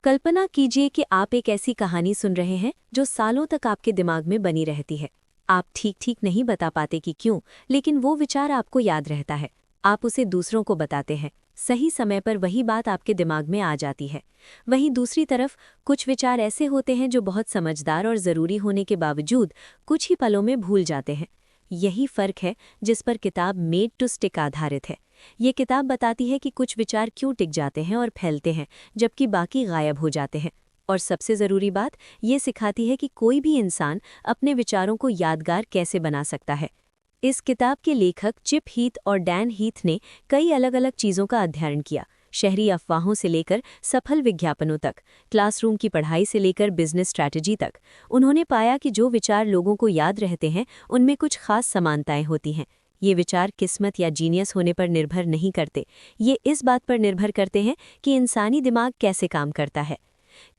कल्पना कीजिए कि आप एक ऐसी कहानी सुन रहे हैं जो सालों तक आपके दिमाग में बनी रहती है। आप ठीक ठीक नहीं बता पाते कि क्यों, लेकिन वो विचार आपको याद रहता है। आप उसे दूसरों को बताते हैं। सही समय पर वही बात आपके दिमाग में आ जाती है। वहीं दूसरी तरफ कुछ विचार ऐसे होते हैं जो बहुत समझदार और ज़रूरी होने के बावजूद कुछ ही पलों में भूल जाते हैं। यही फ़र्क है जिस पर किताब मेड टू स्टिक आधारित है। ये किताब बताती है कि कुछ विचार क्यों टिक जाते हैं और फैलते हैं, जबकि बाकी गायब हो जाते हैं। और सबसे ज़रूरी बात ये सिखाती है कि कोई भी इंसान अपने विचारों को यादगार कैसे बना सकता है। इस किताब के लेखक चिप हीथ और डैन हीथ ने कई अलग अलग चीज़ों का अध्ययन किया। शहरी अफवाहों से लेकर सफल विज्ञापनों तक, क्लासरूम की पढ़ाई से लेकर बिजनेस स्ट्रैटेजी तक। उन्होंने पाया कि जो विचार लोगों को याद रहते हैं उनमें कुछ खास समानताएं होती हैं। ये विचार किस्मत या जीनियस होने पर निर्भर नहीं करते। ये इस बात पर निर्भर करते हैं कि इंसानी दिमाग कैसे काम करता है।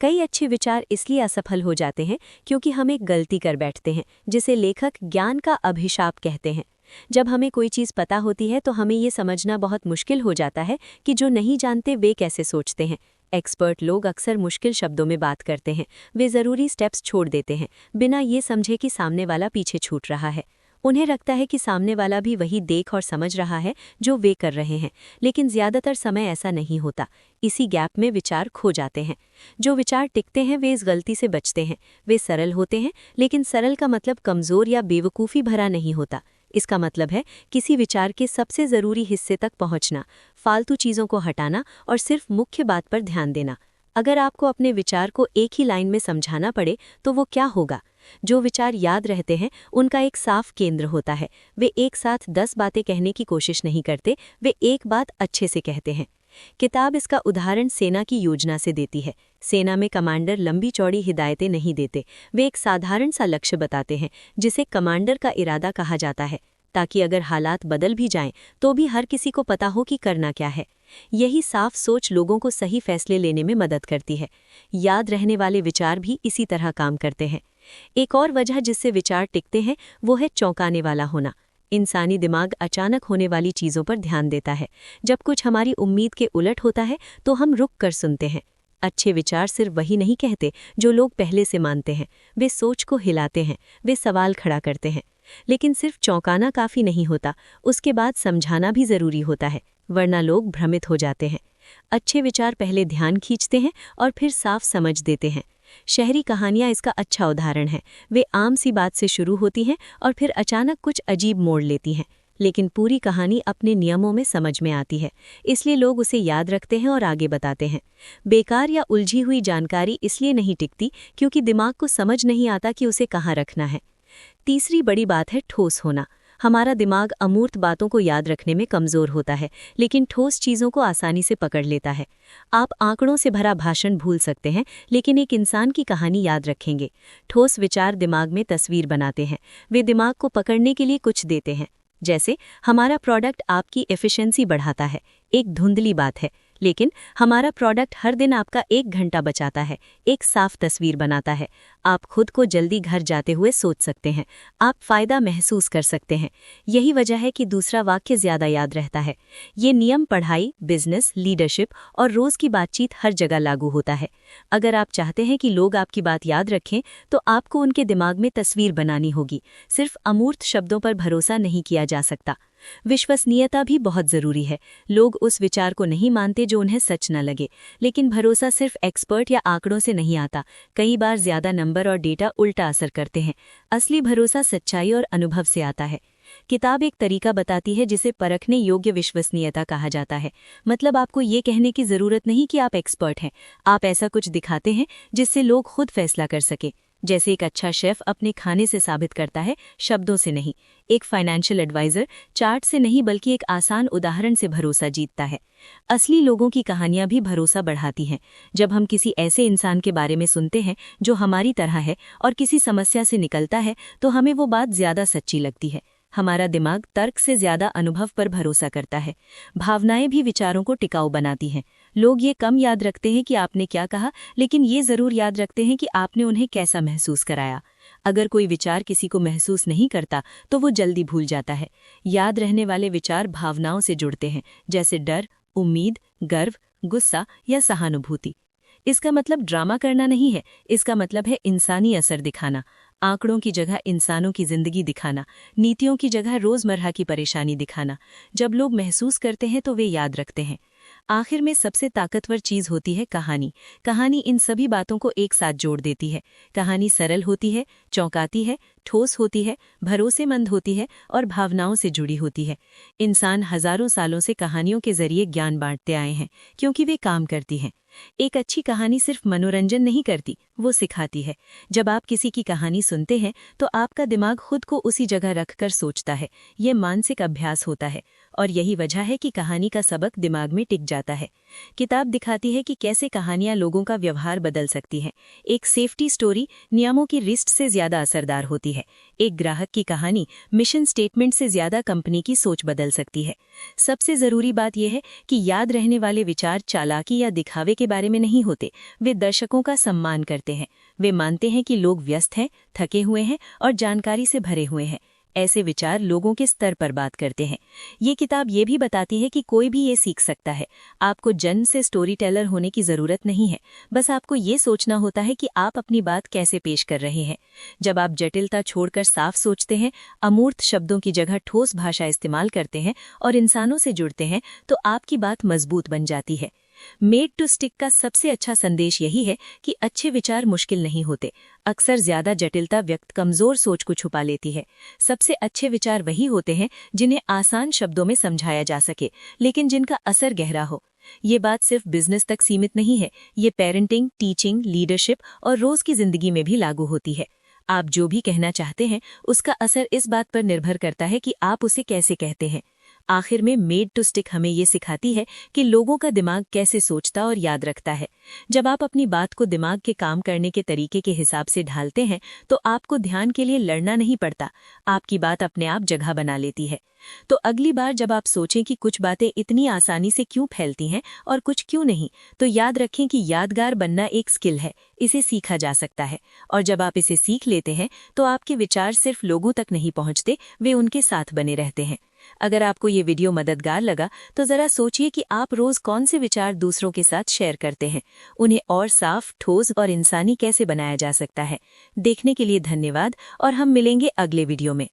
कई अच्छे विचार इसलिए असफल हो जाते हैं क्योंकि हम एक गलती कर बैठते हैं, जिसे लेखक ज्ञान का अभिशाप कहते हैं। जब हमें कोई चीज़ पता होती है तो हमें ये समझना बहुत मुश्किल हो जाता है कि जो नहीं जानते वे कैसे सोचते हैं। एक्सपर्ट लोग अक्सर मुश्किल शब्दों में बात करते हैं। वे ज़रूरी स्टेप्स छोड़ देते हैं, बिना ये समझे कि सामने वाला पीछे छूट रहा है। उन्हें लगता है कि सामने वाला भी वही देख और समझ रहा है जो वे कर रहे हैं, लेकिन ज़्यादातर समय ऐसा नहीं होता। इसी गैप में विचार खो जाते हैं। जो विचार टिकते हैं वे इस गलती से बचते हैं। वे सरल होते हैं, लेकिन सरल का मतलब कमज़ोर या बेवकूफ़ी भरा नहीं होता। इसका मतलब है किसी विचार के सबसे ज़रूरी हिस्से तक पहुंचना, फालतू चीज़ों को हटाना और सिर्फ मुख्य बात पर ध्यान देना। अगर आपको अपने विचार को एक ही लाइन में समझाना पड़े तो वो क्या होगा? जो विचार याद रहते हैं उनका एक साफ केंद्र होता है। वे एक साथ 10 बातें कहने की कोशिश नहीं करते, वे एक बात अच्छे से कहते हैं। किताब इसका उदाहरण सेना की योजना से देती है। सेना में कमांडर लंबी चौड़ी हिदायतें नहीं देते, वे एक साधारण सा लक्ष्य बताते हैं जिसे कमांडर का इरादा कहा जाता है, ताकि अगर हालात बदल भी जाएं तो भी हर किसी को पता हो कि करना क्या है। यही साफ सोच लोगों को सही फैसले लेने में मदद करती है। याद रहने वाले विचार भी इसी तरह काम करते हैं। एक और वजह जिससे विचार टिकते हैं वो है चौंकाने वाला होना। इंसानी दिमाग अचानक होने वाली चीज़ों पर ध्यान देता है। जब कुछ हमारी उम्मीद के उलट होता है तो हम रुक कर सुनते हैं। अच्छे विचार सिर्फ वही नहीं कहते जो लोग पहले से मानते हैं। वे सोच को हिलाते हैं, वे सवाल खड़ा करते हैं। लेकिन सिर्फ चौंकाना काफ़ी नहीं होता, उसके बाद समझाना भी ज़रूरी होता है, वरना लोग भ्रमित हो जाते हैं। अच्छे विचार पहले ध्यान खींचते हैं और फिर साफ समझ देते हैं। शहरी कहानियाँ इसका अच्छा उदाहरण है। वे आम सी बात से शुरू होती हैं और फिर अचानक कुछ अजीब मोड़ लेती हैं, लेकिन पूरी कहानी अपने नियमों में समझ में आती है, इसलिए लोग उसे याद रखते हैं और आगे बताते हैं। बेकार या उलझी हुई जानकारी इसलिए नहीं टिकती क्योंकि दिमाग को समझ नहीं आता कि उसे कहाँ रखना है। तीसरी बड़ी बात है ठोस होना। हमारा दिमाग अमूर्त बातों को याद रखने में कमज़ोर होता है, लेकिन ठोस चीज़ों को आसानी से पकड़ लेता है। आप आंकड़ों से भरा भाषण भूल सकते हैं, लेकिन एक इंसान की कहानी याद रखेंगे। ठोस विचार दिमाग में तस्वीर बनाते हैं। वे दिमाग को पकड़ने के लिए कुछ देते हैं। जैसे हमारा प्रोडक्ट आपकी एफिशिएंसी बढ़ाता है, एक धुंधली बात है, लेकिन हमारा प्रोडक्ट हर दिन आपका 1 घंटा बचाता है, एक साफ तस्वीर बनाता है। आप खुद को जल्दी घर जाते हुए सोच सकते हैं, आप फ़ायदा महसूस कर सकते हैं। यही वजह है कि दूसरा वाक्य ज़्यादा याद रहता है। ये नियम पढ़ाई, बिजनेस, लीडरशिप और रोज़ की बातचीत हर जगह लागू होता है। अगर आप चाहते हैं कि लोग आपकी बात याद रखें तो आपको उनके दिमाग में तस्वीर बनानी होगी। सिर्फ अमूर्त शब्दों पर भरोसा नहीं किया जा सकता। विश्वसनीयता भी बहुत ज़रूरी है। लोग उस विचार को नहीं मानते जो उन्हें सच न लगे, लेकिन भरोसा सिर्फ एक्सपर्ट या आंकड़ों से नहीं आता। कई बार ज़्यादा नंबर और डेटा उल्टा असर करते हैं। असली भरोसा सच्चाई और अनुभव से आता है। किताब एक तरीका बताती है जिसे परखने योग्य विश्वसनीयता कहा जाता है। मतलब आपको ये कहने की ज़रूरत नहीं कि आप एक्सपर्ट हैं, आप ऐसा कुछ दिखाते हैं जिससे लोग खुद फैसला कर सके। जैसे एक अच्छा शेफ अपने खाने से साबित करता है, शब्दों से नहीं। एक फाइनेंशियल एडवाइज़र चार्ट से नहीं बल्कि एक आसान उदाहरण से भरोसा जीतता है। असली लोगों की कहानियां भी भरोसा बढ़ाती हैं। जब हम किसी ऐसे इंसान के बारे में सुनते हैं जो हमारी तरह है और किसी समस्या से निकलता है, तो हमें वो बात ज़्यादा सच्ची लगती है। हमारा दिमाग तर्क से ज़्यादा अनुभव पर भरोसा करता है। भावनाएं भी विचारों को टिकाऊ बनाती हैं। लोग ये कम याद रखते हैं कि आपने क्या कहा, लेकिन ये ज़रूर याद रखते हैं कि आपने उन्हें कैसा महसूस कराया। अगर कोई विचार किसी को महसूस नहीं करता तो वो जल्दी भूल जाता है। याद रहने वाले विचार भावनाओं से जुड़ते हैं, जैसे डर, उम्मीद, गर्व, गुस्सा या सहानुभूति। इसका मतलब ड्रामा करना नहीं है, इसका मतलब है इंसानी असर दिखाना, आंकड़ों की जगह इंसानों की जिंदगी दिखाना, नीतियों की जगह रोजमर्रा की परेशानी दिखाना। जब लोग महसूस करते हैं तो वे याद रखते हैं। आखिर में सबसे ताकतवर चीज होती है कहानी। कहानी इन सभी बातों को एक साथ जोड़ देती है। कहानी सरल होती है, चौंकाती है, ठोस होती है, भरोसेमंद होती है और भावनाओं से जुड़ी होती है। इंसान हजारों सालों से कहानियों के जरिए ज्ञान बांटते आए हैं, क्योंकि वे काम करती हैं। एक अच्छी कहानी सिर्फ मनोरंजन नहीं करती, वो सिखाती है। जब आप किसी की कहानी सुनते हैं तो आपका दिमाग खुद को उसी जगह रखकर सोचता है। ये मानसिक अभ्यास होता है और यही वजह है कि कहानी का सबक दिमाग में टिक जाता है। किताब दिखाती है कि कैसे कहानियां लोगों का व्यवहार बदल सकती हैं। एक सेफ्टी स्टोरी नियमों की लिस्ट से ज्यादा असरदार होती है। एक ग्राहक की कहानी मिशन स्टेटमेंट से ज्यादा कंपनी की सोच बदल सकती है। सबसे जरूरी बात यह है कि याद रहने वाले विचार चालाकी या दिखावे के बारे में नहीं होते। वे दर्शकों का सम्मान करते हैं। वे मानते हैं कि लोग व्यस्त हैं, थके हुए हैं और जानकारी से भरे हुए हैं। ऐसे विचार लोगों के स्तर पर बात करते हैं। ये किताब ये भी बताती है कि कोई भी ये सीख सकता है। आपको जन्म से स्टोरी टेलर होने की जरूरत नहीं है, बस आपको ये सोचना होता है कि आप अपनी बात कैसे पेश कर रहे हैं। जब आप जटिलता छोड़कर साफ सोचते हैं, अमूर्त शब्दों की जगह ठोस भाषा इस्तेमाल करते हैं और इंसानों से जुड़ते हैं, तो आपकी बात मजबूत बन जाती है। मेड टू स्टिक का सबसे अच्छा संदेश यही है कि अच्छे विचार मुश्किल नहीं होते। अक्सर ज्यादा जटिलता व्यक्त कमजोर सोच को छुपा लेती है। सबसे अच्छे विचार वही होते हैं जिन्हें आसान शब्दों में समझाया जा सके, लेकिन जिनका असर गहरा हो। ये बात सिर्फ बिजनेस तक सीमित नहीं है, ये पेरेंटिंग, टीचिंग, लीडरशिप और रोज की जिंदगी में भी लागू होती है। आप जो भी कहना चाहते हैं उसका असर इस बात पर निर्भर करता है कि आप उसे कैसे कहते हैं। आखिर में मेड टू स्टिक हमें ये सिखाती है कि लोगों का दिमाग कैसे सोचता और याद रखता है। जब आप अपनी बात को दिमाग के काम करने के तरीके के हिसाब से ढालते हैं तो आपको ध्यान के लिए लड़ना नहीं पड़ता, आपकी बात अपने आप जगह बना लेती है। तो अगली बार जब आप सोचें कि कुछ बातें इतनी आसानी से क्यों फैलती हैं और कुछ क्यों नहीं, तो याद रखें कि यादगार बनना एक स्किल है, इसे सीखा जा सकता है। और जब आप इसे सीख लेते हैं तो आपके विचार सिर्फ लोगों तक नहीं पहुंचते, वे उनके साथ बने रहते हैं। अगर आपको ये वीडियो मददगार लगा तो जरा सोचिए कि आप रोज कौन से विचार दूसरों के साथ शेयर करते हैं। उन्हें और साफ, ठोस और इंसानी कैसे बनाया जा सकता है। देखने के लिए धन्यवाद और हम मिलेंगे अगले वीडियो में।